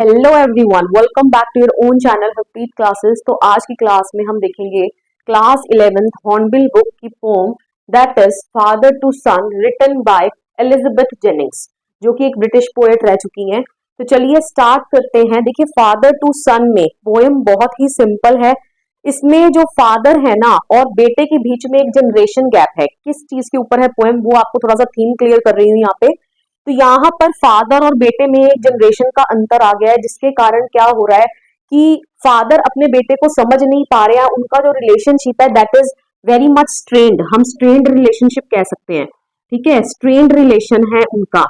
Hello everyone, welcome back to your own channel Harpreet classes. तो आज की क्लास में हम देखेंगे क्लास 11th हॉर्नबिल बुक की poem that is father to son written by Elizabeth Jennings, जो कि एक ब्रिटिश पोएट रह चुकी हैं। तो चलिए स्टार्ट करते हैं। देखिए, फादर टू सन में पोएम बहुत ही सिंपल है। इसमें जो फादर है ना और बेटे के बीच में एक जनरेशन गैप है। किस चीज के ऊपर है पोएम, वो आपको थोड़ा सा थीम क्लियर कर रही हूँ यहाँ पे। तो यहाँ पर फादर और बेटे में एक जनरेशन का अंतर आ गया है, जिसके कारण क्या हो रहा है कि फादर अपने बेटे को समझ नहीं पा रहे हैं। उनका जो रिलेशनशिप है that is very much strained, हम स्ट्रेन्ड रिलेशनशिप कह सकते हैं। ठीक है, स्ट्रेन्ड रिलेशन है उनका।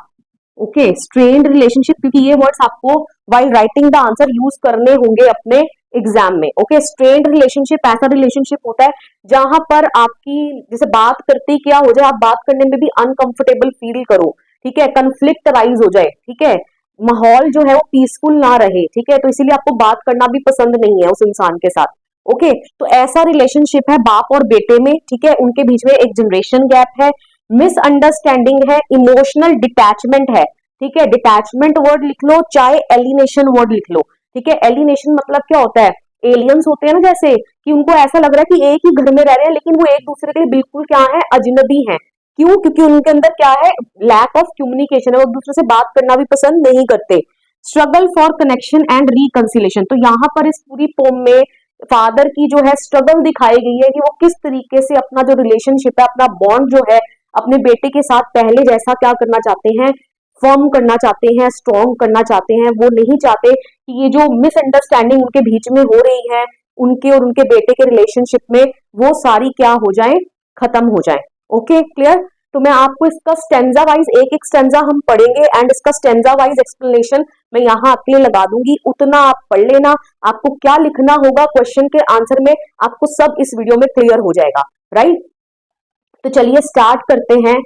ओके, स्ट्रेन्ड रिलेशनशिप, क्योंकि ये वर्ड्स आपको while writing the answer use करने होंगे अपने एग्जाम में। ओके, स्ट्रेन्ड रिलेशनशिप ऐसा रिलेशनशिप होता है जहां पर आपकी जैसे बात करते ही क्या हो जाए, आप बात करने में भी अनकंफर्टेबल फील करो। ठीक है, कंफ्लिक्ट राइज हो जाए। ठीक है, माहौल जो है वो पीसफुल ना रहे। ठीक है, तो इसीलिए आपको बात करना भी पसंद नहीं है उस इंसान के साथ। ओके, तो ऐसा रिलेशनशिप है बाप और बेटे में। ठीक है, उनके बीच में एक जनरेशन गैप है, मिसअंडरस्टैंडिंग है, इमोशनल डिटैचमेंट है। ठीक है, डिटैचमेंट वर्ड लिख लो, चाहे एलिनेशन वर्ड लिख लो। ठीक है, एलिनेशन मतलब क्या होता है, एलियंस होते हैं ना, जैसे कि उनको ऐसा लग रहा है कि एक ही घर में रह रहे हैं लेकिन वो एक दूसरे के लिए बिल्कुल क्या है, अजनबी हैं। क्यों? क्योंकि उनके अंदर क्या है, लैक ऑफ कम्युनिकेशन है, वो एक दूसरे से बात करना भी पसंद नहीं करते। Struggle for connection and reconciliation, तो यहाँ पर इस पूरी पोम में फादर की जो है स्ट्रगल दिखाई गई है कि वो किस तरीके से अपना जो रिलेशनशिप है, अपना बॉन्ड जो है अपने बेटे के साथ पहले जैसा क्या करना चाहते हैं, फर्म करना चाहते हैं, स्ट्रॉन्ग करना चाहते हैं। वो नहीं चाहते कि ये जो मिसअंडरस्टैंडिंग उनके बीच में हो रही है, उनके और उनके बेटे के रिलेशनशिप में, वो सारी क्या हो जाए, खत्म हो जाए। Okay, clear. तो मैं आपको इसका स्टेंजा वाइज एक एक स्टेंजा हम पढ़ेंगे एंड इसका स्टेंजा वाइज एक्सप्लेनेशन मैं यहाँ आपके लिए लगा दूंगी, उतना आप पढ़ लेना। आपको क्या लिखना होगा क्वेश्चन के आंसर में, आपको सब इस वीडियो में क्लियर हो जाएगा। राइट, तो चलिए स्टार्ट करते हैं।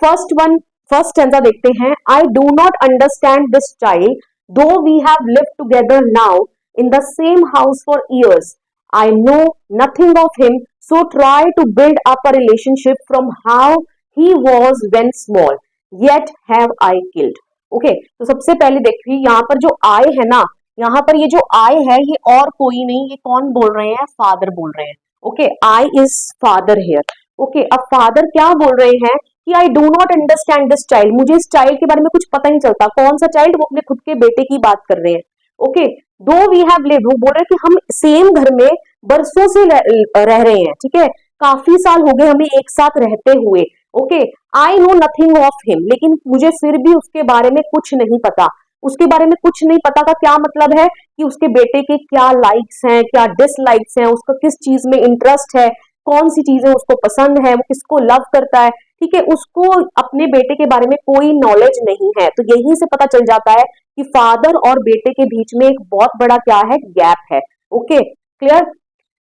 फर्स्ट स्टेंजा देखते हैं। I do not understand this child though we have lived together now in the same house for years. I know nothing of him, so try to build up a relationship from how he was when small, yet have I killed. Okay, तो सबसे पहले देखिए यहाँ पर जो I है ना, यहाँ पर ये जो I है ये और कोई नहीं, ये कौन बोल रहे हैं, फादर बोल रहे हैं। Okay, I is father here. Okay, अब फादर क्या बोल रहे हैं कि आई do not understand this child, मुझे इस चाइल्ड के बारे में कुछ पता नहीं चलता। कौन सा चाइल्ड? वो अपने खुद के बेटे की बात कर रहे हैं। ओके, दो वी हैव लिव्ड, वो बोल रहे हैं कि हम सेम घर में बरसों से रह रहे हैं। ठीक है, काफी साल हो गए हमें एक साथ रहते हुए। Okay, I know nothing of him, लेकिन मुझे फिर भी उसके बारे में कुछ नहीं पता। उसके बारे में कुछ नहीं पता का क्या मतलब है कि उसके बेटे के क्या लाइक्स हैं, क्या डिसलाइक्स हैं, उसका किस चीज में इंटरेस्ट है, कौन सी चीजें उसको पसंद है, वो किसको लव करता है। ठीक है, उसको अपने बेटे के बारे में कोई नॉलेज नहीं है। तो यहीं से पता चल जाता है कि फादर और बेटे के बीच में एक बहुत बड़ा क्या है, गैप है। Okay, clear.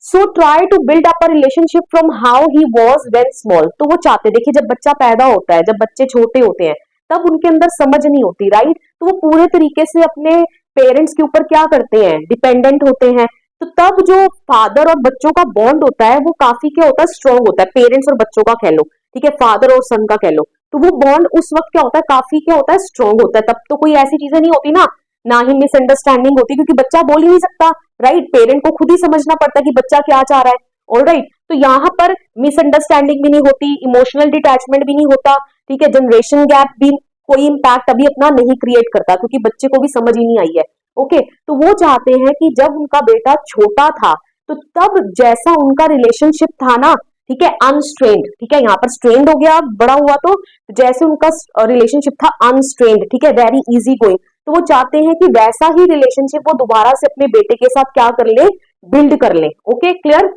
So try to build up a relationship from how he was when small, तो वो चाहते, देखिए जब बच्चा पैदा होता है, जब बच्चे छोटे होते हैं तब उनके अंदर समझ नहीं होती। राइट, तो वो पूरे तरीके से अपने पेरेंट्स के ऊपर क्या करते हैं, डिपेंडेंट होते हैं। तो तब जो फादर और बच्चों का बॉन्ड होता है वो काफी क्या होता है, स्ट्रॉन्ग होता है। पेरेंट्स और बच्चों का कह लो, ठीक है, फादर और सन का कह लो, तो वो बॉन्ड उस वक्त क्या होता है, काफी क्या होता है, स्ट्रॉन्ग होता है। तब तो कोई ऐसी चीजें नहीं होती ना, ना ही मिसअंडरस्टैंडिंग होती, क्योंकि बच्चा बोल ही नहीं सकता। राइट, पेरेंट को खुद ही समझना पड़ता है कि बच्चा क्या चाह रहा है। ऑल राइट, तो यहाँ पर मिसअंडरस्टैंडिंग भी नहीं होती, इमोशनल डिटैचमेंट भी नहीं होता। ठीक है, जनरेशन गैप भी कोई इंपैक्ट अभी अपना नहीं क्रिएट करता, क्योंकि बच्चे को भी समझ ही नहीं आई है। ओके, तो वो चाहते हैं कि जब उनका बेटा छोटा था तो तब जैसा उनका रिलेशनशिप था ना, ठीक है, अनस्ट्रेन्ड, ठीक है, यहाँ पर स्ट्रेन्ड हो गया, बड़ा हुआ, तो जैसे उनका रिलेशनशिप था अनस्ट्रेन्ड, ठीक है, वेरी इजी गोइंग, तो वो चाहते हैं कि वैसा ही रिलेशनशिप वो दोबारा से अपने बेटे के साथ क्या कर ले, बिल्ड कर ले। Okay, clear.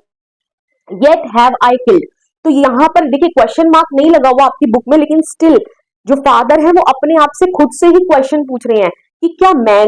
Yet have I killed, तो यहाँ पर देखिए क्वेश्चन मार्क नहीं लगा हुआ आपकी बुक में, लेकिन स्टिल जो फादर है वो अपने आप से खुद से ही क्वेश्चन पूछ रहे हैं कि क्या मैं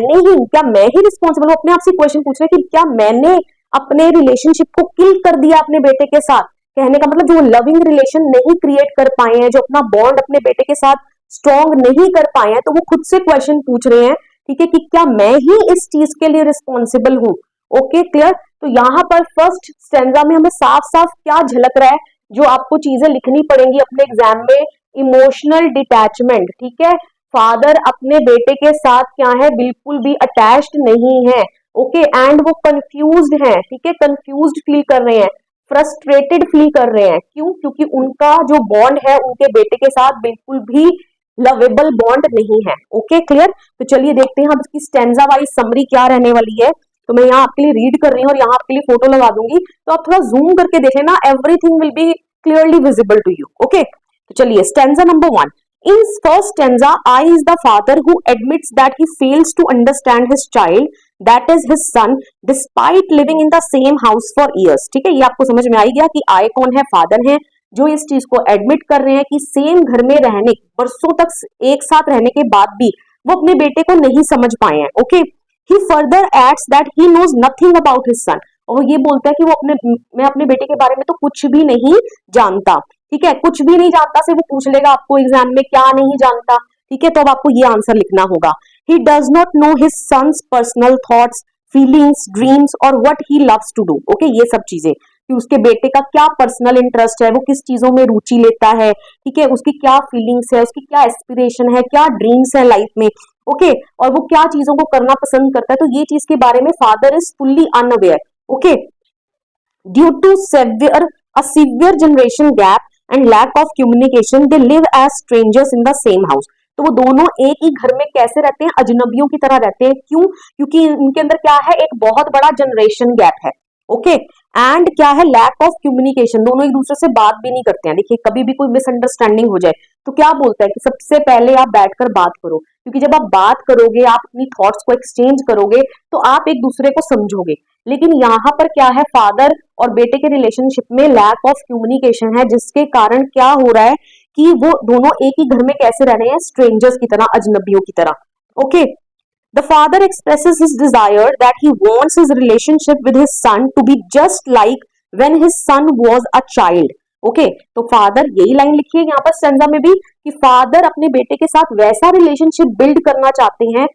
ही रिस्पॉन्सिबल हूँ। अपने आप से क्वेश्चन पूछ रहे हैं कि क्या मैंने अपने रिलेशनशिप को किल कर दिया अपने बेटे के साथ। कहने का मतलब जो लविंग रिलेशन नहीं क्रिएट कर पाए हैं, जो अपना बॉन्ड अपने बेटे के साथ स्ट्रॉन्ग नहीं कर पाए हैं, तो वो खुद से क्वेश्चन पूछ रहे हैं, ठीक है, कि क्या मैं ही इस चीज के लिए रिस्पॉन्सिबल हूँ। Okay, clear. तो यहाँ पर फर्स्ट स्टेंजा में हमें साफ साफ क्या झलक रहा है, जो आपको चीजें लिखनी पड़ेंगी अपने एग्जाम में, इमोशनल डिटैचमेंट, ठीक है, फादर अपने बेटे के साथ क्या है, बिल्कुल भी अटैच्ड नहीं है। ओके, एंड वो कंफ्यूज्ड है, ठीक है, कंफ्यूज्ड फील कर रहे हैं, फ्रस्ट्रेटेड फील कर रहे हैं। क्यों? क्योंकि उनका जो बॉन्ड है उनके बेटे के साथ बिल्कुल भी लवेबल बॉन्ड नहीं है। Okay, clear? तो चलिए देखते हैं अब इसकी स्टेंजा वाइज समरी क्या रहने वाली है। तो मैं यहाँ आपके लिए रीड कर रही हूँ और यहाँ आपके लिए फोटो लगा दूंगी, तो आप थोड़ा जूम करके देखें ना, everything will be clearly visible to you. Okay, तो चलिए stanza number 1। In first stanza, I is the father who admits that he fails to understand his child, that is his son, despite living in the same house for years। ठीक है, ये आपको समझ में आई गया कि I कौन है? फादर है, जो इस चीज को एडमिट कर रहे हैं कि सेम घर में रहने, वर्षों तक एक साथ रहने के बाद भी वो अपने बेटे को नहीं समझ पाए हैं। Okay, he further adds that he knows nothing about his son। और ये बोलता है कि वो मैं अपने बेटे के बारे में तो कुछ भी नहीं जानता। ठीक है, कुछ भी नहीं जानता से वो पूछ लेगा आपको एग्जाम में क्या नहीं जानता। ठीक है, तो अब आपको ये आंसर लिखना होगा। He does not know his son's personal thoughts, feelings, dreams और what he loves to do। Okay, ये सब चीजें कि उसके बेटे का क्या पर्सनल इंटरेस्ट है, वो किस चीजों में रुचि लेता है, ठीक है, उसकी क्या फीलिंग्स है, उसकी क्या एस्पिरेशन है, क्या ड्रीम्स है लाइफ में। ओके, और वो क्या चीजों को करना पसंद करता है, तो ये चीज के बारे में father is fully unaware. Okay, due to severe generation gap and lack of communication, they live as strangers in the same house। तो वो दोनों एक ही घर में कैसे रहते हैं? अजनबियों की तरह रहते हैं। क्यों? क्योंकि उनके अंदर क्या है, एक बहुत बड़ा जनरेशन गैप है। ओके, एंड क्या है, लैक ऑफ कम्युनिकेशन, दोनों एक दूसरे से बात भी नहीं करते हैं। देखिए, कभी भी कोई मिसअंडरस्टैंडिंग हो जाए तो क्या बोलता है कि सबसे पहले आप बैठकर बात करो, क्योंकि जब आप बात करोगे, आप अपनी थॉट्स को एक्सचेंज करोगे तो आप एक दूसरे को समझोगे। लेकिन यहाँ पर क्या है, फादर और बेटे के रिलेशनशिप में लैक ऑफ कम्युनिकेशन है, जिसके कारण क्या हो रहा है कि वो दोनों एक ही घर में कैसे रह रहे हैं? स्ट्रेंजर्स की तरह, अजनबियों की तरह। Okay, the father expresses his desire that he wants his relationship with his son to be just like when his son was a child। Okay, तो फादर, यही लाइन लिखी है यहाँ पर स्टेंजा में भी कि फादर अपने बेटे के साथ वैसा रिलेशनशिप बिल्ड करना चाहते हैं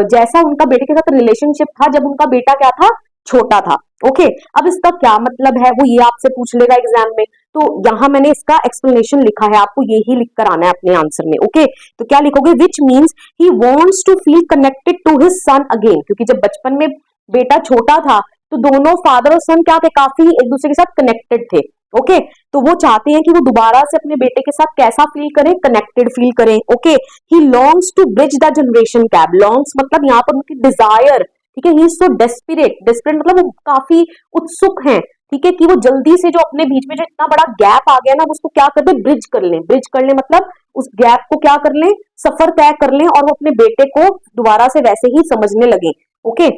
जैसा उनका बेटे के साथ रिलेशनशिप था जब उनका बेटा क्या था? छोटा था। ओके, अब इसका क्या मतलब है वो ये आपसे पूछ लेगा एग्जाम में, तो यहाँ मैंने इसका एक्सप्लेनेशन लिखा है, आपको यही लिख कर आना है अपने आंसर में। ओके, तो क्या लिखोगे? Which means he wants to feel connected to his son again, क्योंकि जब बचपन में बेटा छोटा था तो दोनों फादर और सन क्या थे? काफी एक दूसरे के साथ कनेक्टेड थे। ओके, तो वो चाहते हैं कि वो दोबारा से अपने बेटे के साथ कैसा फील करें? कनेक्टेड फील करें। Okay, he longs to bridge the generation gap, longs मतलब यहाँ पर उनकी डिजायर, ठीक है, he is so desperate, desperate मतलब वो काफी उत्सुक हैं, ठीक है, कि वो जल्दी से जो अपने बीच में जो इतना बड़ा गैप आ गया ना, उसको क्या कर दे? ब्रिज कर लें। ब्रिज कर लें मतलब उस गैप को क्या कर लें? सफर तय कर लें और वो अपने बेटे को दोबारा से वैसे ही समझने लगे। ओके,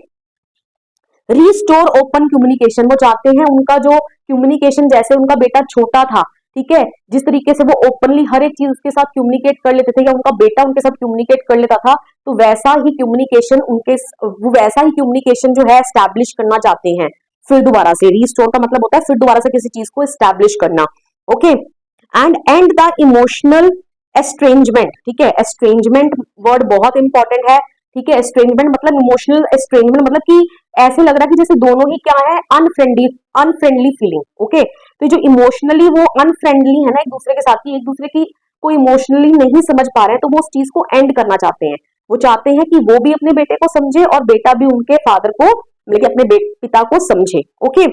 रिस्टोर ओपन कम्युनिकेशन, वो चाहते हैं उनका जो कम्युनिकेशन, जैसे उनका बेटा छोटा था, ठीक है, जिस तरीके से वो ओपनली हर एक चीज उसके साथ कम्युनिकेट कर लेते थे या उनका बेटा उनके साथ कम्युनिकेट कर लेता था, तो वैसा ही कम्युनिकेशन जो है एस्टैब्लिश करना चाहते हैं फिर दोबारा से। रिस्टोर का मतलब होता है फिर दोबारा से किसी चीज को एस्टैब्लिश करना। ओके, एंड द इमोशनल एस्ट्रेंजमेंट, ठीक है, एस्ट्रेंजमेंट वर्ड बहुत इंपॉर्टेंट है। ठीक है, एस्ट्रेंजमेंट मतलब इमोशनल एस्ट्रेंजमेंट मतलब कि ऐसे लग रहा है कि जैसे दोनों ही क्या है? Unfriendly feeling. ओके, तो जो इमोशनली वो अनफ्रेंडली है ना एक दूसरे के साथ, एक दूसरे की को इमोशनली नहीं समझ पा रहे हैं, तो वो उस चीज को एंड करना चाहते हैं। वो चाहते हैं कि वो भी अपने बेटे को समझे और बेटा भी उनके फादर को, मतलब अपने पिता को समझे। Okay,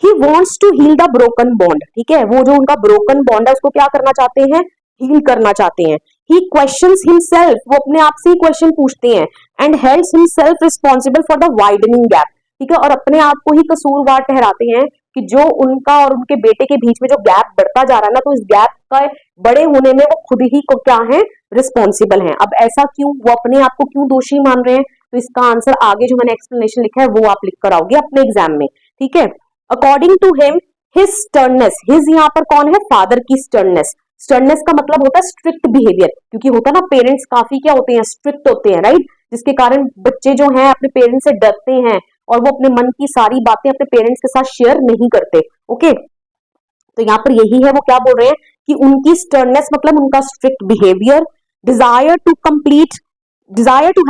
he wants to heal the broken bond, ठीक है, वो जो उनका ब्रोकन बॉन्ड है उसको क्या करना चाहते हैं? हील करना चाहते हैं। ही क्वेश्चंस हिमसेल्फ, वो अपने आप से ही क्वेश्चन पूछते हैं, and holds himself responsible for the widening gap, ठीक है, और अपने आप को ही कसूरवार ठहराते हैं कि जो उनका और उनके बेटे के बीच में जो गैप बढ़ता जा रहा है ना, तो इस गैप का बड़े होने में वो खुद ही को क्या है? रिस्पॉन्सिबल हैं। अब ऐसा क्यों? वो अपने आप को क्यों दोषी मान रहे हैं? तो इसका आंसर आगे जो मैंने एक्सप्लेनेशन लिखा है वो आप लिख कर आओगे अपने एग्जाम में। ठीक है, according to him his sternness, his यहाँ पर कौन है? फादर की स्टर्ननेस। स्टर्ननेस का मतलब होता है स्ट्रिक्ट बिहेवियर, क्योंकि होता है ना पेरेंट्स काफी क्या होते हैं? स्ट्रिक्ट होते हैं, राइट, जिसके कारण बच्चे जो हैं अपने पेरेंट्स से डरते हैं और वो अपने मन की सारी बातें अपने पेरेंट्स के साथ शेयर नहीं करते। ओके, तो यहाँ पर यही है, वो क्या बोल रहे हैं कि उनकी स्टर्ननेस मतलब उनका strict behaviour, desire to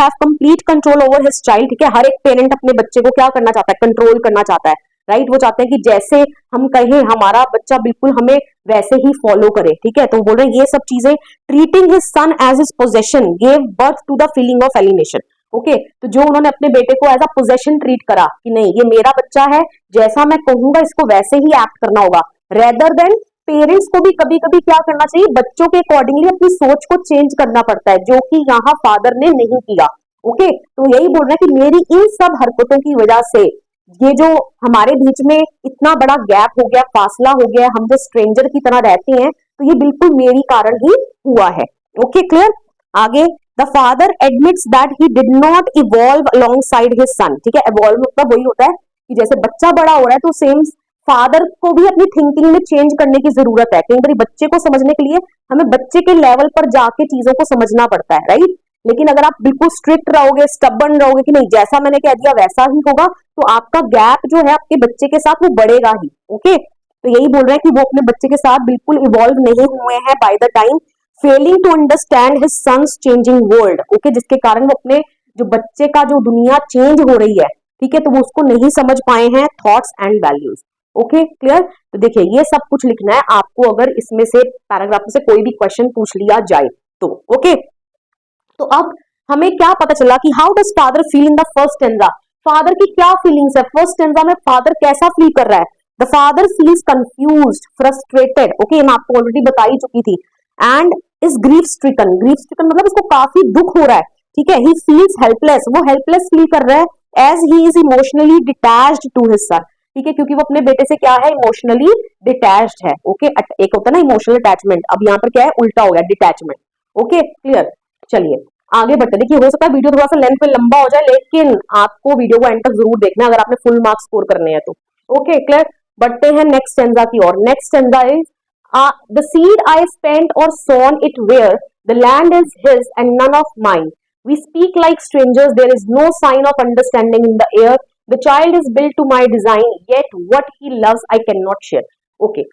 have complete control over his child, ठीक है, हर एक पेरेंट अपने बच्चे को क्या करना चाहता है? कंट्रोल करना चाहता है, राइट। वो चाहते हैं कि जैसे हम कहें हमारा बच्चा बिल्कुल हमें वैसे ही फॉलो करे, ठीक है। तो बोल रहे हैं ये सब चीजें, treating his son as his possession gave birth to the feeling of alienation. Okay, तो जो उन्होंने अपने बेटे को एज अ पोजेशन ट्रीट करा कि नहीं ये मेरा बच्चा है, जैसा मैं कहूंगा इसको वैसे ही एक्ट करना होगा, रेदर देन पेरेंट्स को भी कभी कभी क्या करना चाहिए, बच्चों के अकॉर्डिंगली अपनी सोच को चेंज करना पड़ता है, जो कि यहाँ फादर ने नहीं किया। ओके, तो यही बोल रहे हैं कि मेरी इन सब हरकतों की वजह से ये जो हमारे बीच में इतना बड़ा गैप हो गया, फासला हो गया, हम जो स्ट्रेंजर की तरह रहते हैं, तो ये बिल्कुल मेरी कारण ही हुआ है। Okay, clear. आगे, the father admits that he did not evolve alongside his son. ठीक है, इवॉल्व मतलब वही होता है कि जैसे बच्चा बड़ा हो रहा है तो सेम फादर को भी अपनी थिंकिंग में चेंज करने की जरूरत है। कई बार बच्चे को समझने के लिए हमें बच्चे के लेवल पर जाके चीजों को समझना पड़ता है, राइट। लेकिन अगर आप बिल्कुल स्ट्रिक्ट रहोगे, स्टबर्न रहोगे कि नहीं जैसा मैंने कह दिया वैसा ही होगा, तो आपका गैप जो है आपके बच्चे के साथ वो बढ़ेगा ही। ओके, तो यही बोल रहे हैं कि वो अपने बच्चे के साथ बिल्कुल इवॉल्व नहीं हुए हैं by the time, failing to understand his son's changing world. Okay, जिसके कारण वो अपने जो बच्चे का जो दुनिया चेंज हो रही है, ठीक है, तो वो उसको नहीं समझ पाए हैं, thoughts and values. Okay, clear. तो देखिए ये सब कुछ लिखना है आपको, अगर इसमें से पैराग्राफ में से कोई भी क्वेश्चन पूछ लिया जाए तो। ओके, तो अब हमें क्या पता चला कि how does father feel in the first stanza. Father की क्या फीलिंग्स है फर्स्ट स्टैंजा में, फादर कैसा फील कर रहा है। The father feels confused, frustrated. Okay, मैं आपको ऑलरेडी बता ही चुकी थी। And is grief stricken, grief stricken मतलब उसको काफी दुख हो रहा है, ठीक है। ही फील्स हेल्पलेस, वो हेल्पलेस फील कर रहा है, as he is emotionally detached to his son. ठीक है, क्योंकि वो अपने बेटे से क्या है, इमोशनली डिटैच्ड है। ओके, एक होता है ना इमोशनल अटैचमेंट, अब यहाँ पर क्या है, उल्टा हो गया, डिटैचमेंट। Okay, clear. चलिए आगे बढ़ते। देखिए हो सकता है वीडियो थोड़ा सा लेंथ में लंबा हो जाए, लेकिन आपको वीडियो को एंड तक जरूर देखना है अगर आपने फुल मार्क्स स्कोर करने हैं तो। Okay, clear. बढ़ते हैं नेक्स्ट स्टैंजा की ओर। Next stanza is the seed I spent or sown it where the land is his and none of mine. We speak like strangers, there is no sign of understanding in the air. The child is built to my design, yet what he loves I cannot share. Okay,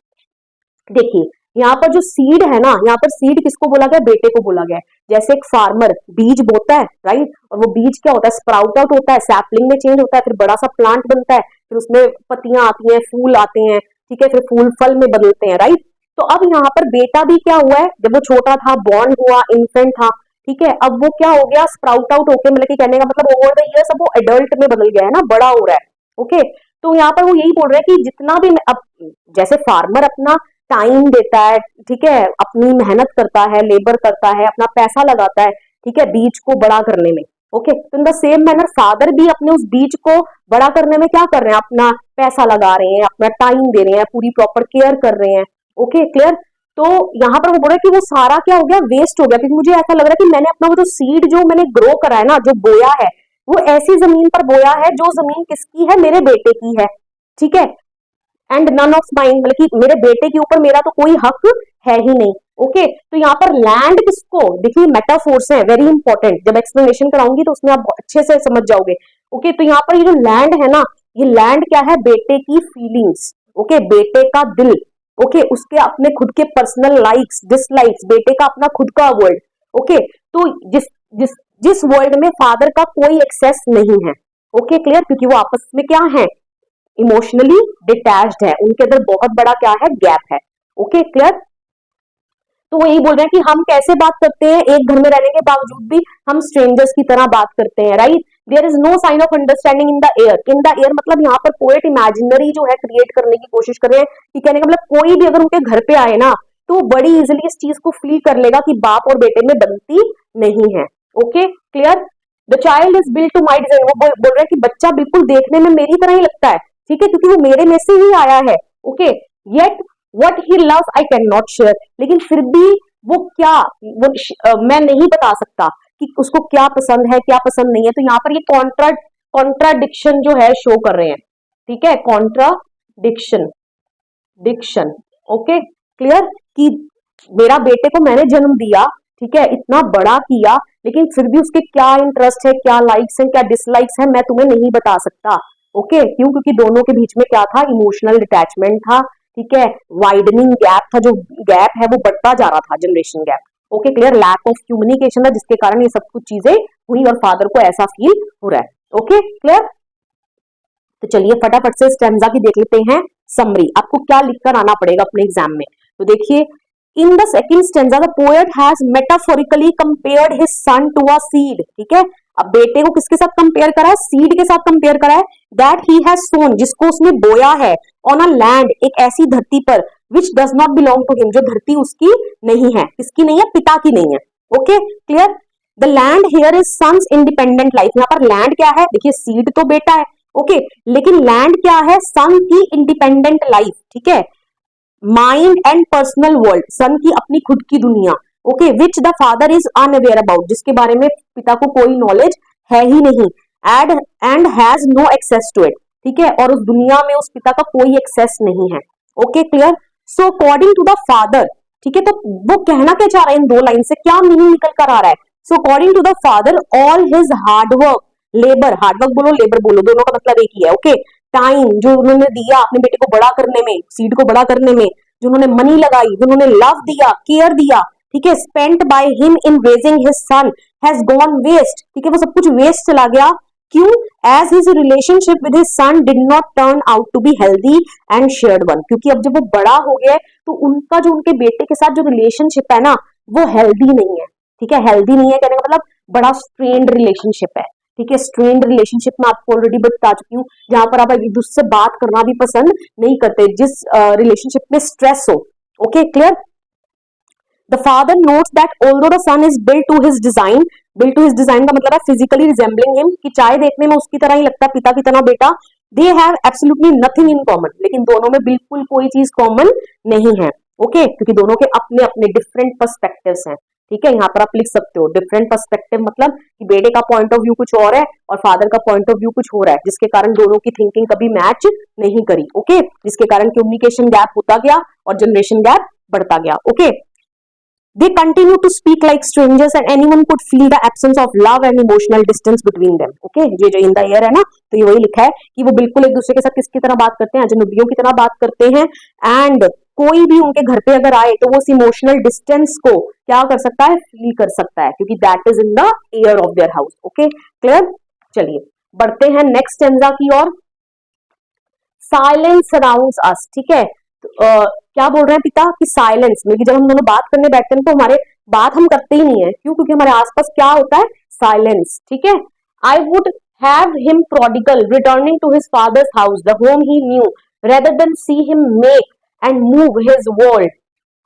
देखिए यहाँ पर जो seed है ना, यहाँ पर seed किसको बोला गया, बेटे को बोला गया है। जैसे एक फार्मर बीज बोता है, राइट, और वो बीज क्या होता है, स्प्राउट आउट होता है, सैपलिंग में चेंज होता है, फिर बड़ा सा प्लांट बनता है, फिर उसमें पत्तियां आती हैं, फूल आते हैं, ठीक है, फिर फूल फल में बदलते हैं, राइट। तो अब यहाँ पर बेटा भी क्या हुआ है, जब वो छोटा था, बॉर्न हुआ, इन्फेंट था, ठीक है, अब वो क्या हो गया, स्प्राउट आउट होके, मतलब कि कहने का मतलब ओवर द ईयर्स अब वो एडल्ट में बदल गया है ना, बड़ा हो रहा है। ओके, तो यहाँ पर वो यही बोल रहे हैं कि जितना भी अब जैसे फार्मर अपना टाइम देता है, ठीक है, अपनी मेहनत करता है, लेबर करता है, अपना पैसा लगाता है, ठीक है, बीज को बड़ा करने में। ओके, तो in the same manner father भी अपने उस बीज को बड़ा करने में क्या कर रहे हैं, अपना पैसा लगा रहे हैं, अपना टाइम दे रहे हैं, पूरी प्रॉपर केयर कर रहे हैं। Okay, clear. तो यहाँ पर वो बोल रहे हैं कि वो सारा क्या हो गया, वेस्ट हो गया, क्योंकि मुझे ऐसा लग रहा है कि मैंने अपना वो जो सीड जो मैंने ग्रो करा है ना, जो बोया है, वो ऐसी जमीन पर बोया है जो जमीन किसकी है, मेरे बेटे की है, ठीक है। एंड नन ऑफ माइन, मतलब कि मेरे बेटे के ऊपर मेरा तो कोई हक है ही नहीं। ओके, तो यहाँ पर लैंड किसको, देखिए मेटाफोर्स है, वेरी इंपॉर्टेंट, जब एक्सप्लेनेशन कराऊंगी तो उसमें आप अच्छे से समझ जाओगे। ओके, तो यहाँ पर ये जो लैंड है ना, ये लैंड क्या है, बेटे की फीलिंग्स। ओके, बेटे का दिल। ओके, उसके अपने खुद के पर्सनल लाइक्स डिसलाइक्स, बेटे का अपना खुद का वर्ल्ड। ओके, तो जिस जिस जिस वर्ल्ड में फादर का कोई एक्सेस नहीं है। ओके, क्लियर, क्योंकि वो आपस में क्या है, इमोशनली डिटैच्ड है, उनके अंदर बहुत बड़ा क्या है, गैप है। Okay, clear. तो वो यही बोल रहे हैं कि हम कैसे बात करते हैं, एक घर में रहने के बावजूद भी हम स्ट्रेंजर्स की तरह बात करते हैं, right. There is no sign of understanding in the air. In the air मतलब यहाँ पर पोएट इमेजिनरी जो है क्रिएट करने की कोशिश कर रहे हैं, कि कहने का मतलब कोई भी अगर उनके घर पे आए ना, तो बड़ी इजिली इस चीज को फील कर लेगा कि बाप और बेटे में बनती नहीं है। Okay, clear. The child is built to my design, वो बोल रहे हैं कि बच्चा बिल्कुल देखने में मेरी तरह ही लगता है, ठीक है, क्योंकि वो मेरे में से ही आया है। Okay, yet what he loves I can not share, लेकिन फिर भी वो क्या, मैं नहीं बता सकता कि उसको क्या पसंद है क्या पसंद नहीं है। तो यहाँ पर ये कॉन्ट्राडिक्शन जो है शो कर रहे हैं, ठीक है, कॉन्ट्राडिक्शन डिक्शन। ओके, क्लियर, कि मेरा बेटे को मैंने जन्म दिया, ठीक है, इतना बड़ा किया, लेकिन फिर भी उसके क्या इंटरेस्ट है, क्या लाइक्स है, क्या डिसलाइक्स है, मैं तुम्हें नहीं बता सकता। ओके, क्यों, क्योंकि दोनों के बीच में क्या था, इमोशनल डिटैचमेंट था, ठीक है, वाइडनिंग गैप था, जो गैप है वो बढ़ता जा रहा था, generation gap. Okay, clear, lack of communication था, जिसके कारण ये सब कुछ चीजें हुई और फादर को ऐसा फील हो रहा है। Okay, clear. तो चलिए फटाफट से स्टेंजा की देख लेते हैं समरी। आपको क्या लिखकर आना पड़ेगा अपने एग्जाम में। तो देखिए, in the second stanza the poet has metaphorically compared his son to a seed. ठीक है, अब बेटे को किसके साथ कंपेयर करा है? सीड के साथ कंपेयर करा है। दैट ही हैज सोन, जिसको उसने बोया है, ऑन अ लैंड, एक ऐसी धरती पर, which does not belong to him, जो धरती उसकी नहीं है। किसकी नहीं है? पिता की नहीं है। Okay, clear. The land here is son's independent life. यहाँ पर लैंड क्या है? देखिए, सीड तो बेटा है, ओके, लेकिन लैंड क्या है? सन की इंडिपेंडेंट लाइफ। ठीक है, माइंड एंड पर्सनल वर्ल्ड, सन की अपनी खुद की दुनिया, okay, which the father is unaware about, जिसके बारे में पिता को कोई नॉलेज है ही नहीं, and has no access to it. ठीक है, और उस दुनिया में उस पिता का कोई एक्सेस नहीं है। Okay, clear. So according to the father, ठीक है, तो वो कहना क्या चाह रहा है इन दो लाइन से? क्या मीनिंग निकल कर आ रहा है? So according to the father all his hard work, labour, hard work बोलो लेबर बोलो, दोनों का मतलब एक ही है। ओके, टाइम जो उन्होंने दिया अपने बेटे को बड़ा करने में, सीड को बड़ा करने में, जो उन्होंने मनी लगाई, जो उन्होंने लव दिया, केयर दिया, ठीक है, spent by him in raising his son has gone waste. ठीक है, वो सब कुछ वेस्ट चला गया। क्यों? As his relationship with his son did not turn out to be healthy and shared one. क्योंकि अब जब वो बड़ा हो गया तो उनका जो उनके बेटे के साथ जो रिलेशनशिप है ना, वो हेल्दी नहीं है। ठीक है, हेल्दी नहीं है कहने का मतलब बड़ा स्ट्रेन्ड रिलेशनशिप है। ठीक है, स्ट्रेन्ड रिलेशनशिप में आपको ऑलरेडी बता चुकी हूँ, जहां पर आप एक दूसरे से बात करना भी पसंद नहीं करते, जिस रिलेशनशिप में स्ट्रेस हो। Okay, clear. The father notes that although the son is built to his design का मतलब है physically resembling him, कि चाहे देखने में उसकी तरह ही लगता है, पिता की तरह बेटा, they have absolutely nothing in common, लेकिन दोनों में बिल्कुल कोई चीज कॉमन नहीं है। ओके, क्योंकि दोनों के अपने अपने डिफरेंट पर्सपेक्टिव्स हैं। ठीक है, यहाँ पर आप लिख सकते हो डिफरेंट पर्सपेक्टिव, मतलब कि बेटे का पॉइंट ऑफ व्यू कुछ और है और फादर का पॉइंट ऑफ व्यू कुछ और है, जिसके कारण दोनों की थिंकिंग कभी मैच नहीं करी। ओके, जिसके कारण कम्युनिकेशन गैप होता गया और जनरेशन गैप बढ़ता गया। Okay, they continue to speak like strangers and anyone could feel the absence of love and emotional distance between them. Okay, ये जो in the air है ना, तो ये वही लिखा है कि वो बिल्कुल एक दूसरे के साथ किसकी तरह बात करते हैं? अजनबियों की तरह बात करते हैं। एंड कोई भी उनके घर पे अगर आए तो वो उस इमोशनल डिस्टेंस को क्या कर सकता है? फील कर सकता है, क्योंकि that is in the air of their house. Okay, clear. चलिए बढ़ते हैं नेक्स्ट स्टेंजा की ओर। साइलेंस सराउंड्स अस। ठीक है, क्या बोल रहे हैं पिता कि साइलेंस में, कि जब हम दोनों बात करने बैठते हैं तो हमारे बात हम करते ही नहीं है। क्यों? क्योंकि हमारे आसपास क्या होता है? साइलेंस। ठीक है, I would have him prodigal returning to his father's house the home he knew rather than see him make and move his world.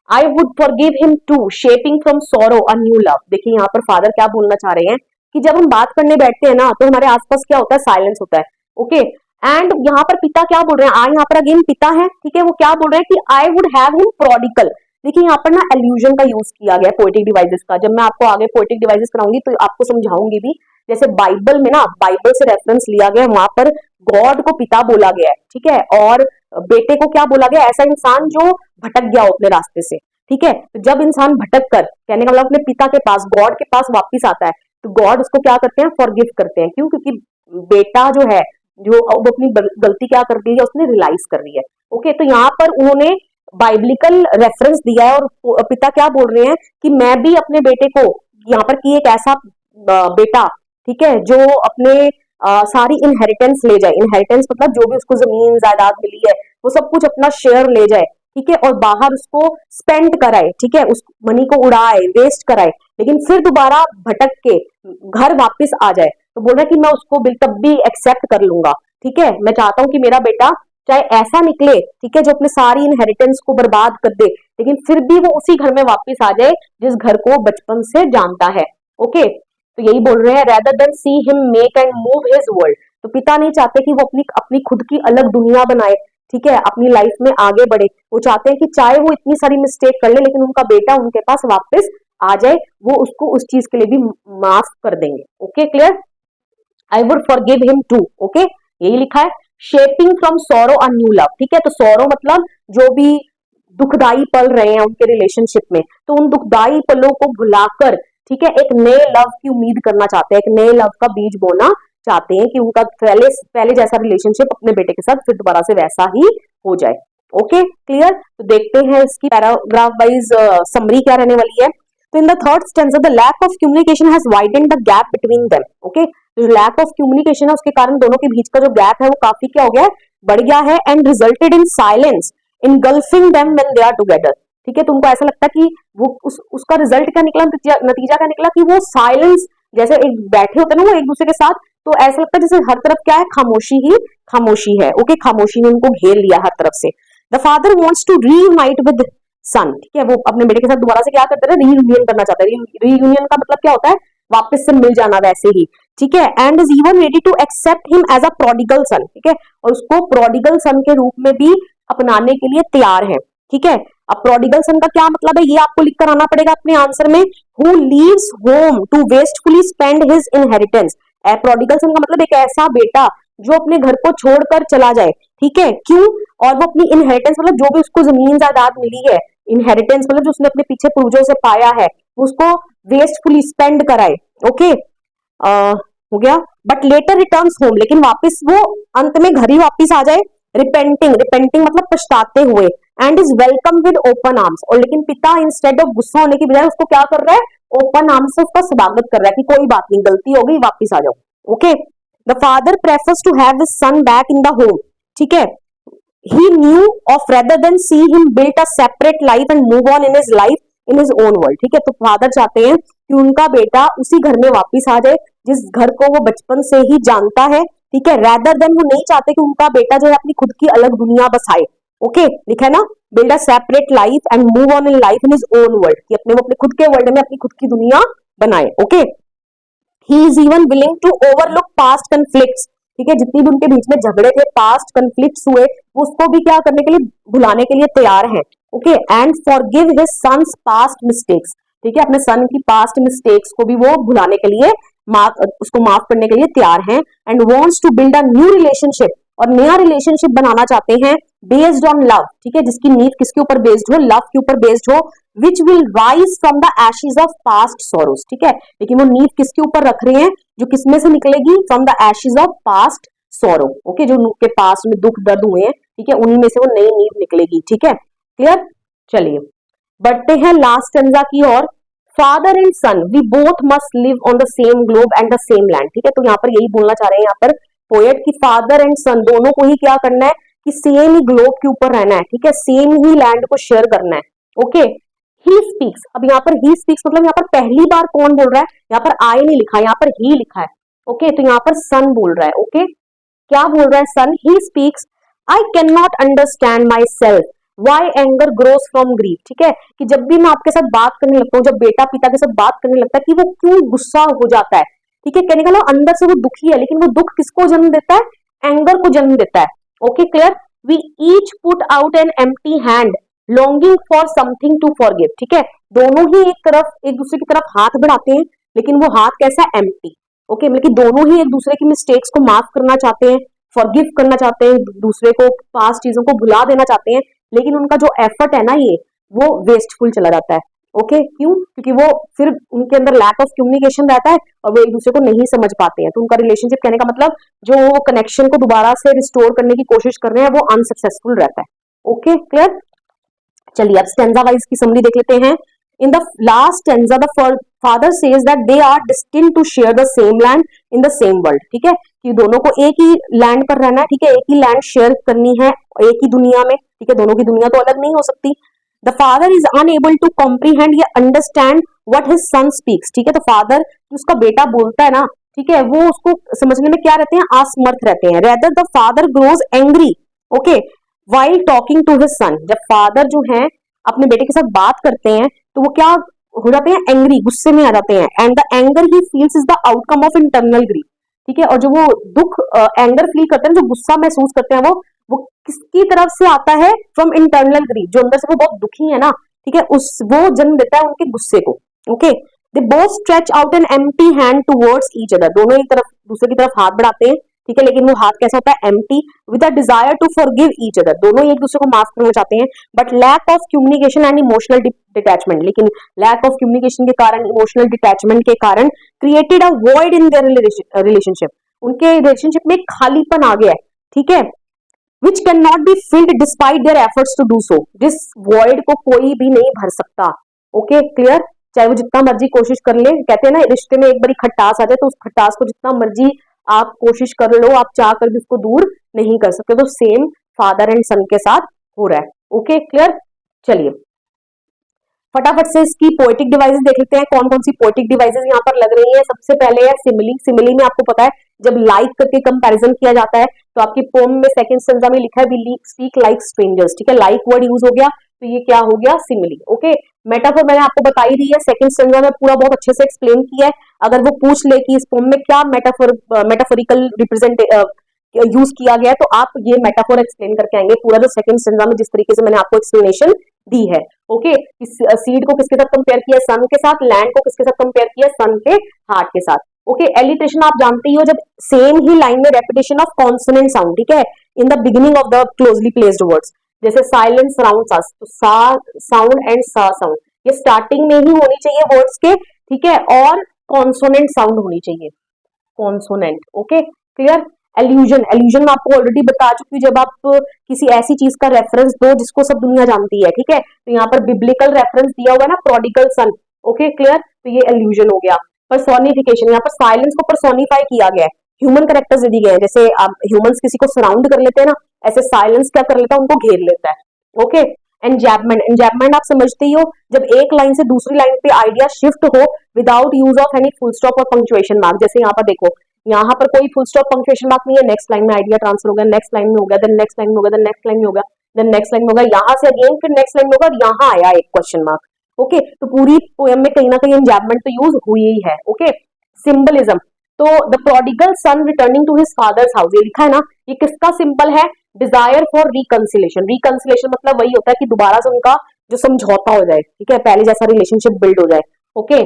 I would forgive him too shaping from sorrow a new love. देखिए यहाँ पर father क्या बोलना चाह रहे हैं कि जब हम बात करने बैठते हैं ना तो हमारे आसपास क्या होता है? साइलेंस होता है। ओके, एंड यहाँ पर पिता क्या बोल रहे हैं? आई यहाँ पर अगेन पिता है। ठीक है, वो क्या बोल रहे हैं कि आई वुड हैव हिम प्रोडिगल। देखिए यहाँ पर ना एल्यूजन का यूज किया गया पोएटिक डिवाइसेस का। जब मैं आपको आगे पोएटिक डिवाइसेस कराऊंगी तो आपको समझाऊंगी भी। जैसे बाइबल में ना, बाइबल से रेफरेंस लिया गया, वहां पर गॉड को पिता बोला गया है। ठीक है, और बेटे को क्या बोला गया? ऐसा इंसान जो भटक गया हो अपने रास्ते से। ठीक है, तो जब इंसान भटक कर, कहने का मतलब अपने पिता के पास, गॉड के पास वापिस आता है, तो गॉड उसको क्या करते हैं? फॉरगिव करते हैं। क्यों? क्योंकि बेटा जो है, जो अब अपनी गलती क्या कर दी है, उसने रियलाइज कर ली है। ओके, तो यहाँ पर उन्होंने बाइबलिकल रेफरेंस दिया है और पिता क्या बोल रहे हैं कि मैं भी अपने बेटे को यहाँ पर कि एक ऐसा बेटा, ठीक है, जो अपने सारी इनहेरिटेंस ले जाए। इनहेरिटेंस मतलब जो भी उसको जमीन जायदाद मिली है वो सब कुछ अपना शेयर ले जाए। ठीक है, और बाहर उसको स्पेंड कराए। ठीक है, उस मनी को उड़ाए, वेस्ट कराए, लेकिन फिर दोबारा भटक के घर वापस आ जाए। तो बोल रहा है कि मैं उसको तब भी एक्सेप्ट कर लूंगा। ठीक है, मैं चाहता हूं कि मेरा बेटा चाहे ऐसा निकले, ठीक है, जो अपने सारी इनहेरिटेंस को बर्बाद कर दे, लेकिन फिर भी वो उसी घर में वापस आ जाए जिस घर को बचपन से जानता है। ओके, तो यही बोल रहे हैं, rather than see him make and move his world. तो पिता नहीं चाहते कि वो अपनी खुद की अलग दुनिया बनाए। ठीक है, अपनी लाइफ में आगे बढ़े। वो चाहते हैं कि चाहे वो इतनी सारी मिस्टेक कर ले, लेकिन उनका बेटा उनके पास वापस आ जाए, वो उसको उस चीज के लिए भी माफ कर देंगे। Okay, clear. I would forgive him too. Okay, यही लिखा है। Shaping from sorrow a new love. ठीक है, तो सोरो मतलब जो भी दुखदाई पल रहे हैं उनके रिलेशनशिप में, तो उन दुखदाई पलों को भुलाकर, ठीक है, एक नए लव की उम्मीद करना चाहते हैं, एक नए लव का बीज बोना चाहते हैं कि उनका पहले जैसा रिलेशनशिप अपने बेटे के साथ फिर दोबारा से वैसा ही हो जाए। Okay, clear. तो देखते हैं इसकी पैराग्राफ वाइज समरी क्या रहने वाली है। तो in the third stanza the lack of communication has widened the gap between them. Okay, तो लैक ऑफ कम्युनिकेशन है उसके कारण दोनों के बीच का जो गैप है वो काफी क्या हो गया है, बढ़ गया है, and resulted in silence engulfing them when they are together. ठीक है, तो उनको ऐसा लगता है कि वो उसका रिजल्ट क्या निकला, नतीजा क्या निकला कि वो साइलेंस, जैसे एक बैठे होते हैं ना वो एक दूसरे के साथ, तो ऐसा लगता है जैसे हर तरफ क्या है, खामोशी ही खामोशी है। ओके, खामोशी ने उनको घेर लिया हर तरफ से। The father wants to reunite with son, ठीक है, वो अपने बेटे के साथ दोबारा से क्या करते हैं, रीयूनियन करना चाहते हैं। रीयूनियन का मतलब क्या होता है, वापस से मिल जाना वैसे ही। ठीक है, and is even ready to accept him as a prodigal son. ठीक है, और उसको प्रोडिगल सन के रूप में भी अपनाने के लिए तैयार है। ठीक है, अब प्रोडिगल सन का क्या मतलब है ये आपको लिख कर आना पड़ेगा अपने आंसर में। Who leaves home to wastefully spend his inheritance. Prodigal son का मतलब एक ऐसा बेटा जो अपने घर को छोड़कर चला जाए। ठीक है, क्यों, और वो अपनी इनहेरिटेंस मतलब जो भी उसको जमीन जायदाद मिली है, इनहेरिटेंस मतलब जो उसने अपने पीछे पूर्वजों से पाया है, उसको वेस्टफुली स्पेंड कराए। ओके, हो गया। बट लेटर रिटर्न्स होम, लेकिन वापस वो अंत में घर ही वापस आ जाए। रिपेंटिंग, रिपेंटिंग मतलब पछताते हुए। And is welcome with open arms, और लेकिन पिता इंस्टेड ऑफ गुस्सा होने की बजाय उसको क्या कर रहा है, ओपन आर्म्स से उसका स्वागत कर रहा है कि कोई बात नहीं, गलती हो गई, वापस आ जाओ। Okay, the father prefers to have his son back in the home. ठीक है, he knew of rather than see him build a separate life and move on in his life in his own world। ठीक है, तो father चाहते हैं कि उनका बेटा उसी घर में वापस आ जाए जिस घर को वो बचपन से ही जानता है। ठीक है, rather than, वो नहीं चाहते कि उनका बेटा जो है अपनी खुद की अलग दुनिया बसाए। ओके, लिखा है ना, build a separate life and move on in life in his own world, कि अपने वो अपने खुद के वर्ल्ड में अपनी खुद की दुनिया बनाए। Okay, he is even willing to overlook past conflicts। ठीक है, जितनी भी उनके बीच में झगड़े थे, पास्ट कन्फ्लिक्ट्स हुए, वो उसको भी क्या करने के लिए, भुलाने के लिए तैयार है। Okay, and forgive his son's past mistakes. ठीक है, अपने सन की पास्ट मिस्टेक्स को भी वो भुलाने के लिए, उसको माफ करने के लिए तैयार हैं। And wants to build a new relationship, और नया रिलेशनशिप बनाना चाहते हैं, बेस्ड ऑन लव। ठीक है, जिसकी नींव किसके ऊपर बेस्ड हो, लव के ऊपर बेस्ड हो, which will rise from the Ashes of past Soros. ठीक है, लेकिन वो नींव किसके ऊपर रख रहे हैं, जो किसमें से निकलेगी, from the Ashes of past सोरो। ओके, जो उनके पास्ट में दुख दर्द हुए हैं, ठीक है, उन्हीं में से वो नई नींव निकलेगी। ठीक है, क्लियर। चलिए बढ़ते हैं लास्ट स्टेंजा की ओर। Father and son we both must live on the same globe and the same land. ठीक है, तो यहाँ पर यही बोलना चाह रहे हैं यहाँ पर पोएट की फादर एंड सन दोनों को ही क्या करना है कि सेम ही ग्लोब के ऊपर रहना है। ठीक है, सेम ही लैंड को शेयर करना है। ओके, ही स्पीक्स, अब यहाँ पर ही स्पीक्स मतलब यहाँ पर पहली बार कौन बोल रहा है, यहाँ पर आई नहीं लिखा, यहाँ पर ही लिखा है। ओके, तो यहाँ पर सन बोल रहा है। ओके, क्या बोल रहा है son, he speaks I can not understand myself why anger grows from grief. ठीक है, कि जब भी मैं आपके साथ बात करने लगता हूँ, जब बेटा पिता के साथ बात करने लगता है, कि वो क्यों गुस्सा हो जाता है। ठीक है, कहने का मतलब अंदर से वो दुखी है, लेकिन वो दुख किसको जन्म देता है, एंगर को जन्म देता है। Okay, clear. We each put out an empty hand longing for something to forgive. ठीक है, दोनों ही एक दूसरे की तरफ हाथ बढ़ाते हैं, लेकिन वो हाथ कैसा है, एम्प्टी। ओके, मतलब दोनों ही एक दूसरे की मिस्टेक्स को माफ करना चाहते हैं, फॉरगिव करना चाहते हैं, दूसरे को पास्ट चीजों को भुला देना चाहते हैं, लेकिन उनका जो एफर्ट है ना ये, वो वेस्टफुल चला जाता है। ओके, क्यों, क्योंकि वो फिर उनके अंदर लैक ऑफ कम्युनिकेशन रहता है और वो एक दूसरे को नहीं समझ पाते हैं। तो उनका रिलेशनशिप, कहने का मतलब जो वो कनेक्शन को दोबारा से रिस्टोर करने की कोशिश कर रहे हैं, वो अनसक्सेसफुल रहता है। Okay, clear. चलिए अब स्टेंजा वाइज की समरी देख लेते हैं। In the last stanza, the father says that they are destined to share the same land in the same world। ठीक है, कि दोनों को एक ही लैंड पर रहना है। ठीक है, एक ही लैंड शेयर करनी है, एक ही दुनिया में। ठीक है, दोनों की दुनिया तो अलग नहीं हो सकती। The father is unable to comprehend या understand what his son speaks। ठीक है, तो फादर उसका बेटा बोलता है ना, ठीक है, वो उसको समझने में क्या रहते हैं, असमर्थ रहते हैं। Rather the father grows angry, okay, while talking to his son। जब फादर जो है अपने बेटे के साथ बात करते हैं, तो वो क्या हो जाते हैं, एंग्री, गुस्से में आ जाते हैं। And the anger he feels is the outcome of internal grief. ठीक है, और जो वो दुख, एंगर फील करते हैं, जो गुस्सा महसूस करते हैं, वो किसकी तरफ से आता है, फ्रॉम इंटरनल ग्रीफ, जो अंदर से वो बहुत दुखी है ना। ठीक है, वो जन्म देता है उनके गुस्से को। Okay, they both stretch out an empty hand towards each other. दोनों एक तरफ दूसरे की तरफ हाथ बढ़ाते हैं। ठीक है, लेकिन वो हाथ कैसा होता है, empty, with a desire to forgive each other. दोनों एक दूसरे को माफ करना चाहते हैं, but lack of communication and emotional detachment. लेकिन लैक ऑफ कम्युनिकेशन के कारण, इमोशनल डिटैचमेंट के कारण created a void in their relationship. उनके रिलेशनशिप में खालीपन आ गया है। ठीक है, which can not be filled despite their efforts to do so. जिस वॉइड को कोई भी नहीं भर सकता। Okay, clear. चाहे वो जितना मर्जी कोशिश कर ले। कहते हैं ना रिश्ते में एक बारी खटास आ जाए तो उस खटास को जितना मर्जी आप कोशिश कर लो, आप चाह कर भी उसको दूर नहीं कर सकते। तो सेम फादर एंड सन के साथ हो रहा है। Okay clear. चलिए फटाफट से इसकी पोएटिक डिवाइसेस देख लेते हैं, कौन कौन सी पोएटिक डिवाइसेस यहाँ पर लग रही है। सबसे पहले है सिमिली। सिमिली में आपको पता है जब लाइक करके कंपैरिजन किया जाता है तो आपकी पोम में सेकंड स्टेंजा में लिखा है वी स्पीक लाइक स्ट्रेंजर्स, ठीक है, लाइक वर्ड यूज हो गया तो ये क्या हो गया सिमिली। ओके मेटाफोर मैंने आपको बता ही दी है, सेकंड स्टेंजा में पूरा बहुत अच्छे से एक्सप्लेन किया है। अगर वो पूछ ले कि इस पोम में क्या मेटाफोरिकल रिप्रेजेंट यूज किया गया है तो आप ये मेटाफोर एक्सप्लेन करके आएंगे पूरा जो सेकंड स्टेंजा में जिस तरीके से मैंने आपको एक्सप्लेनेशन दी है। ओके सीड को किसके साथ कंपेयर किया सन के साथ, लैंड को किसके साथ कंपेयर किया सन के हार्ट के साथ। ओके एलिट्रेशन आप जानते ही हो जब सेम ही लाइन में रेपिटेशन ऑफ कॉन्सोनेंट साउंड, ठीक है, in the beginning of the closely placed words, जैसे साइलेंस सराउंड्स अस, तो सा साउंड एंड सा साउंड ये स्टार्टिंग में ही होनी चाहिए वर्ड्स के, ठीक है, और कॉन्सोनेंट साउंड होनी चाहिए, consonant. Okay clear. Allusion, allusion मैं आपको ऑलरेडी बता चुकी हूँ, जब आप किसी ऐसी चीज का रेफरेंस दो जिसको सब दुनिया जानती है, ठीक है, तो यहाँ पर बिब्लिकल रेफरेंस दिया हुआ है ना, प्रोडिगल सन। ओके क्लियर, तो ये एल्यूजन हो गया। पर्सोनिफिकेशन, यहाँ पर साइलेंस को पर्सोनिफाई किया गया है, ह्यूमन कैरेक्टर्स दिए गए हैं, जैसे आप ह्यूमंस किसी को सराउंड कर लेते हैं ना, ऐसे साइलेंस क्या कर लेता है, उनको घेर लेता है। ओके एंजैपमेंट, एंजैपमेंट आप समझते ही हो जब एक लाइन से दूसरी लाइन पे आइडिया शिफ्ट हो without use of any full stop और पंक्चुएशन मार्क। जैसे यहाँ पर देखो, यहाँ पर कोई फुल स्टॉप पंक्चुएशन मार्क नहीं है, नेक्स्ट लाइन में आइडिया ट्रांसफर हो गया, नेक्स्ट लाइन में हो गया, देन नेक्स्ट लाइन में हो गया, देन नेक्स्ट लाइन में हो गया, देन नेक्स्ट लाइन में होगा, यहाँ से अगेन फिर नेक्स्ट लाइन में होगा, यहाँ आया एक क्वेश्चन मार्क। ओके तो पूरी पोएम में कहीं ना कहीं एंजैपमेंट तो यूज हुई ही है। ओके सिंबलिज्म, तो the prodigal son returning to his father's house, ये लिखा है ना, ये किसका सिंबल है, डिजायर फॉर रिकंसिलेशन। रिकंसिलेशन मतलब वही होता है कि दोबारा से उनका जो समझौता हो जाए, ठीक है, पहले जैसा रिलेशनशिप बिल्ड हो जाए। ओके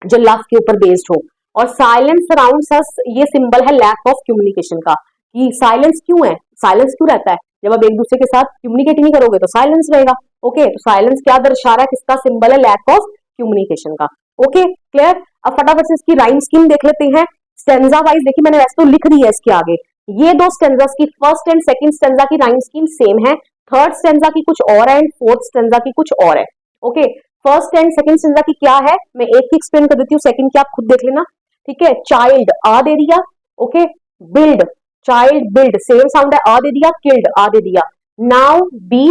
जो लव के ऊपर बेस्ड हो। और साइलेंस सराउंड्स अस, ये सिंबल है लैक ऑफ कम्युनिकेशन का, कि साइलेंस क्यों है, साइलेंस क्यों रहता है, जब आप एक दूसरे के साथ कम्युनिकेट नहीं करोगे तो साइलेंस रहेगा। ओके तो साइलेंस क्या दर्शा रहा है, किसका सिंबल है, लैक ऑफ कम्युनिकेशन का। Okay clear. अब फटाफट से इसकी राइम स्कीम देख लेते हैं स्टेंजा वाइज। देखिए मैंने वैसे तो लिख दी है इसके आगे, ये दो स्टेंजास की फर्स्ट एंड सेकंड स्टेंजा की राइम स्कीम सेम है, थर्ड स्टेंजा की कुछ और है एंड फोर्थ स्टेंजा की कुछ और है। Okay first and second stanza की क्या है, मैं एक ही एक्सप्लेन कर देती हूँ, सेकंड की आप खुद देख लेना, ठीक है। चाइल्ड आ दे दिया, okay, build, child build same sound है, आ दे दिया, किल्ड आ दे दिया, now B,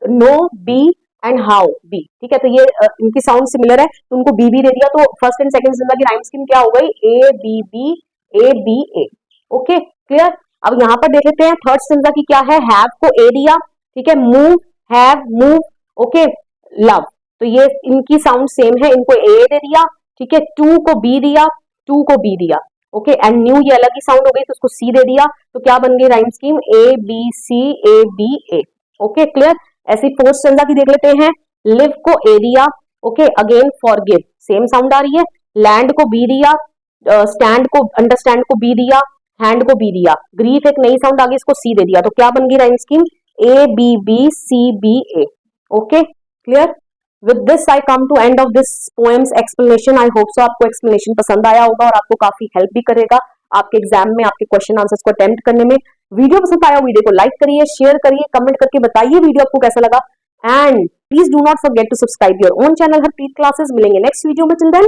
no B and how B, ठीक है, तो ये इनकी साउंड सिमिलर है तो उनको बी दे दिया, तो फर्स्ट एंड सेकंड स्टेंजा की राइम स्कीम क्या हो गई, A B B A B A. Okay clear. अब यहाँ पर देख लेते हैं थर्ड स्टेंजा की क्या है, हैव को ए दिया, ठीक है, move have move, okay, love, तो ये इनकी साउंड सेम है, इनको ए दे दिया, ठीक है, टू को बी दिया, टू को बी दिया, ओके, एंड न्यू ये अलग ही साउंड हो गई तो उसको सी दे दिया, तो क्या बन गई rhyme scheme, A B C A B A. Okay clear. ऐसी फोर्थ स्टेंजा की देख लेते हैं, लिव को ए दिया, okay, again forgive same sound आ रही है, लैंड को बी दिया, स्टैंड को अंडरस्टैंड को बी दिया, हैंड को बी दिया, ग्रीफ एक नई साउंड आ गई इसको सी दे दिया, तो क्या बन गई rhyme scheme, A B B C B A. Okay clear. With this I come to end of this poems explanation. I hope so आपको explanation पसंद आया होगा और आपको काफी हेल्प भी करेगा आपके एग्जाम में आपके क्वेश्चन आंसर्स को अटेम्प्ट करने में। वीडियो पसंद आया वीडियो को लाइक करिए, शेयर करिए, कमेंट करके बताइए वीडियो आपको कैसा लगा, and please do not forget to subscribe your own channel Harpreet classes. मिलेंगे नेक्स्ट वीडियो में, टिल देन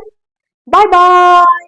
बाय बाय।